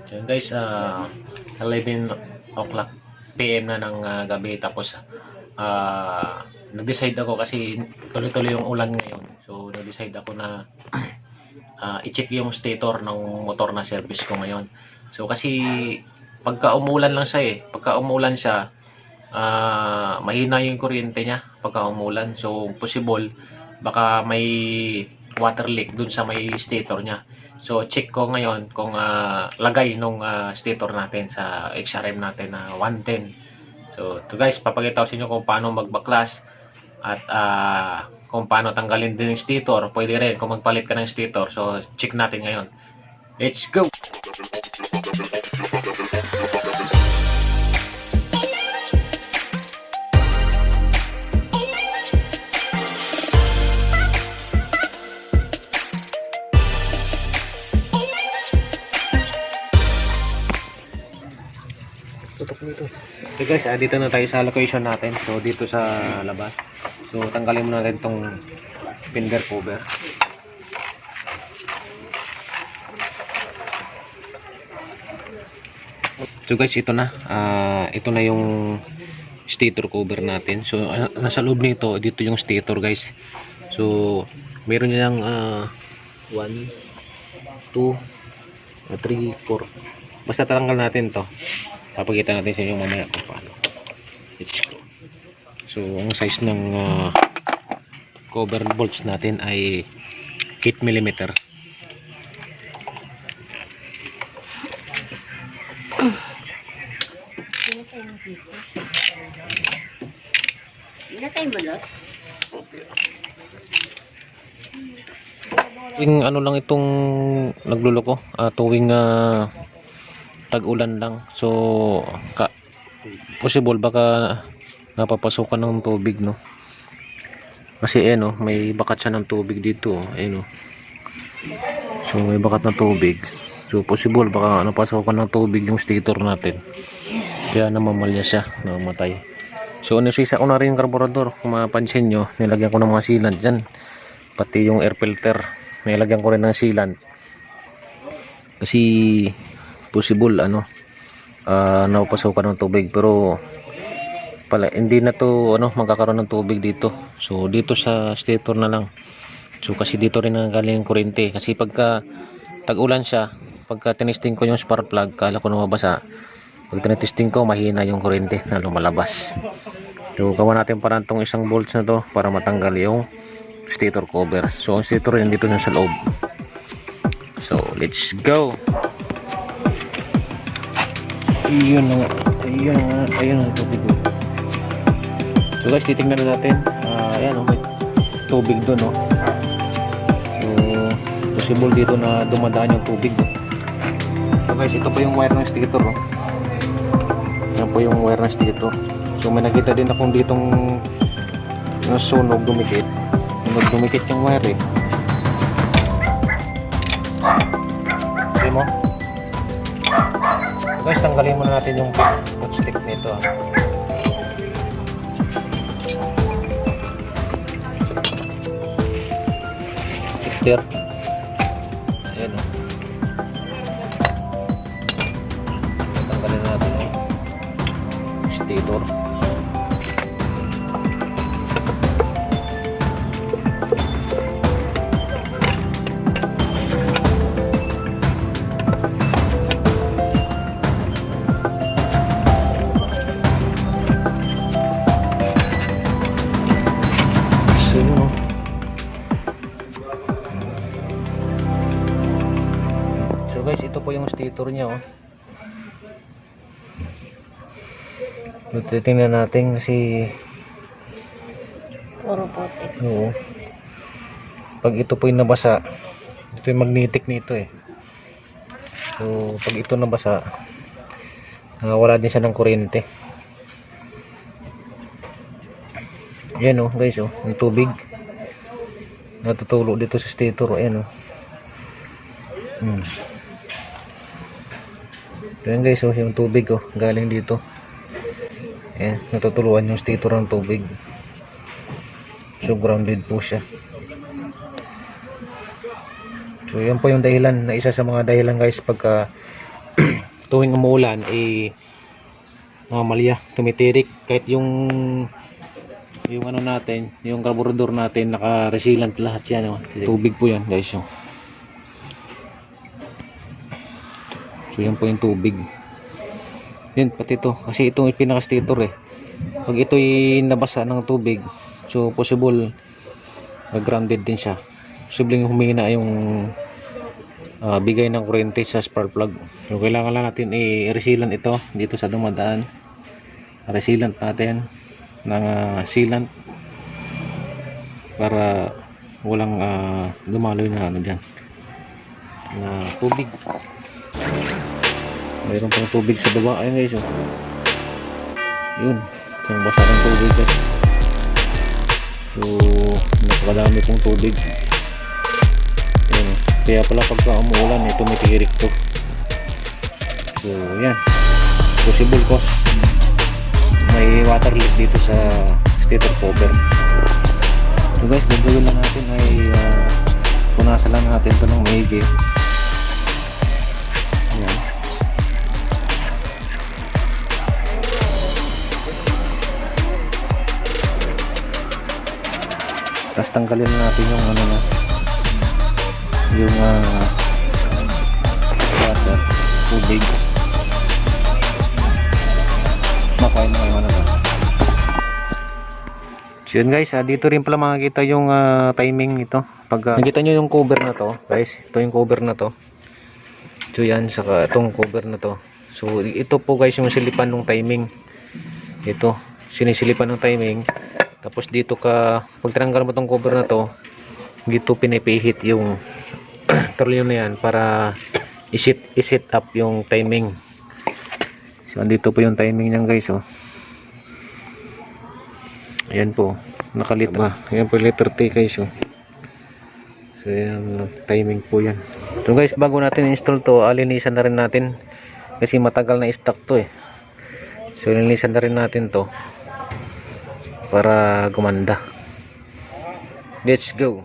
So yun guys, 11 o'clock PM na ng gabi, tapos nag-decide ako kasi tuloy-tuloy yung ulan ngayon. So nag-decide ako na i-check yung stator ng motor na service ko ngayon. So kasi pagka umulan lang siya pagka umulan siya, mahina yung kuryente niya pagka umulan. So possible baka may water leak dun sa may stator niya. So check ko ngayon kung lagay nung stator natin sa XRM natin na 110. So to guys, papakita ko sa inyo kung paano magbaklas at kung paano tanggalin din yung stator. Pwede rin kung magpalit ka ng stator. So check natin ngayon. Let's go! Tutok nito. So guys, dito na tayo sa location natin. So dito sa labas. So tanggalin muna natin tong fender cover. So guys, ito na. Ito na yung stator cover natin. So nasa loob nito, dito yung stator guys. So meron niyang 1, 2, 3, 4. Basta tatanggal natin to. Papakita natin sa inyo mamaya kung paano. Let's go. So ang size ng cover bolts natin ay 8mm. Tuwing ano lang itong nagluloko, tuwing tag-ulan lang. So possible baka napapasukan ng tubig, no? Kasi may bakat siya ng tubig dito, So may bakat ng tubig. So possible baka napasukan ng tubig yung stator natin. Kaya namamalya siya, namatay. So nasisa ko na rin yung carburetor. Kung mapansin nyo, nilagyan ko ng mga sealant dyan. Pati yung air filter, nilagyan ko rin ng sealant. Kasi possible napapasukan ng tubig, pero pala hindi na to magkakaroon ng tubig dito. So dito sa stator na lang. So kasi dito rin nanggaling yung kuryente, kasi pagka tag-ulan siya, pagka tinesting ko yung spark plug, kala ko mabasa. Pag tinetesting ko, mahina yung kuryente na lumalabas. So gawa natin parang tong isang bolts na to para matanggal yung stator cover. So ang stator rin dito na sa loob. So let's go. Ayun ang tubig. So guys, titingnan na natin. Ayan, may tubig doon, no? So possible dito na dumadaan yung tubig, no? So guys, ito po yung wire ng stator, no? Yan po yung wire ng stator. So may nakita din akong ditong nasunog, dumikit. Dumikit yung wire, Okay mo? So guys, tanggalin muna natin yung stick nito. Shifter. Ayan, tanggalin natin yung stator. So guys, ito po yung stator niya, titingnan natin kasi puro putik. Oo. Pag ito po yung nabasa, ito yung magnetic nito So pag ito nabasa, wala din siya ng kuryente. Ayan guys, yung tubig natutulo dito sa stator. Ayan Ayan guys, yung tubig galing dito. Ayan, natutuluan yung stator ng tubig. So grounded po siya. So yan po yung dahilan, na isa sa mga dahilan guys, pagka tuwing umuulan eh mamalya, tumitirik kahit yung ano natin, yung carburetor natin naka-resilient lahat yan, oh. Tubig po yan guys, oh. So yan po yung tubig. Yan pati ito, kasi ito yung pinaka-stator eh. Pag ito'y nabasa ng tubig, so possible grounded din siya. Posibleng humina yung bigay ng kuryente sa spark plug. So kailangan lang natin i-resealant ito dito sa dumadaan. Resealant natin ng sealant para walang dumaloy na ano dyan na tubig. Mayroon pang tubig sa baba. Ayun guys, oh. Yun, isang basa ng tubig guys. So napakadami pong tubig. Ayun, oh. Kaya pala pagka umuulan tumitirik to. So yan, possible cause may water leak dito sa stator cover. So guys, gagawin lang natin ay punasan lang natin ito ng maigi. Ayan. Tapos tanggalin natin yung ano na yung water, tubig. Makain na yung ano na. So yun guys, dito rin pala makikita yung timing nito. Pag nakita nyo yung cover na to guys, ito yung cover na to. So yan, saka itong cover na to. So ito po guys yung silipan ng timing. Ito, sinisilipan ng timing. Tapos dito ka, pag tinanggal mo itong cover na to, dito pinipihit yung tornilyo na yan para i-set up yung timing. So andito po yung timing niyan guys, oh. Ayan po, nakalit ba? Ayan po letter T guys, oh. So yan, timing po yan. So guys, bago natin install to, linisan na rin natin kasi matagal na stock to eh. So linisan na rin natin to para gumanda. Let's go.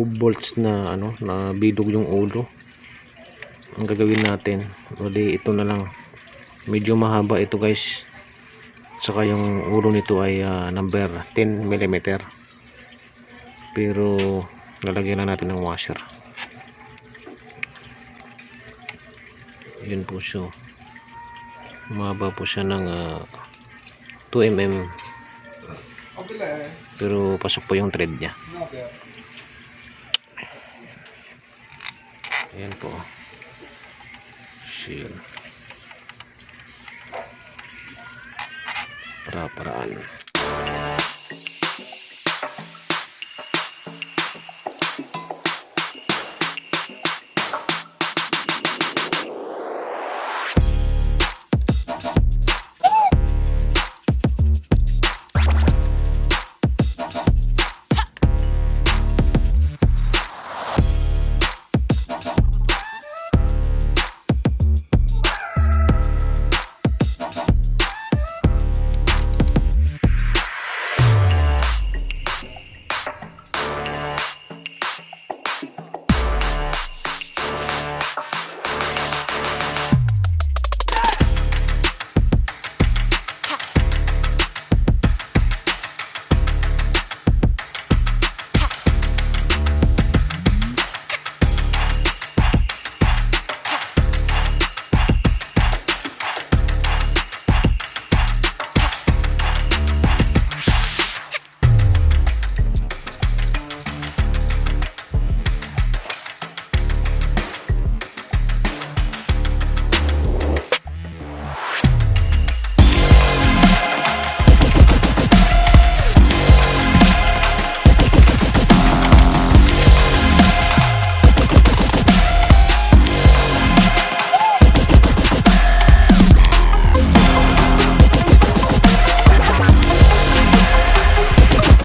volts na ano, na bidog yung ulo. Ang gagawin natin, uli ito na lang. Medyo mahaba ito guys. Saka yung ulo nito ay number 10 mm. Pero lalagyan na natin ng washer. Yun po siya. Mahaba po siya ng 2 mm. Pero pasok po yung thread niya. Ayan po. Share. Para-paraan.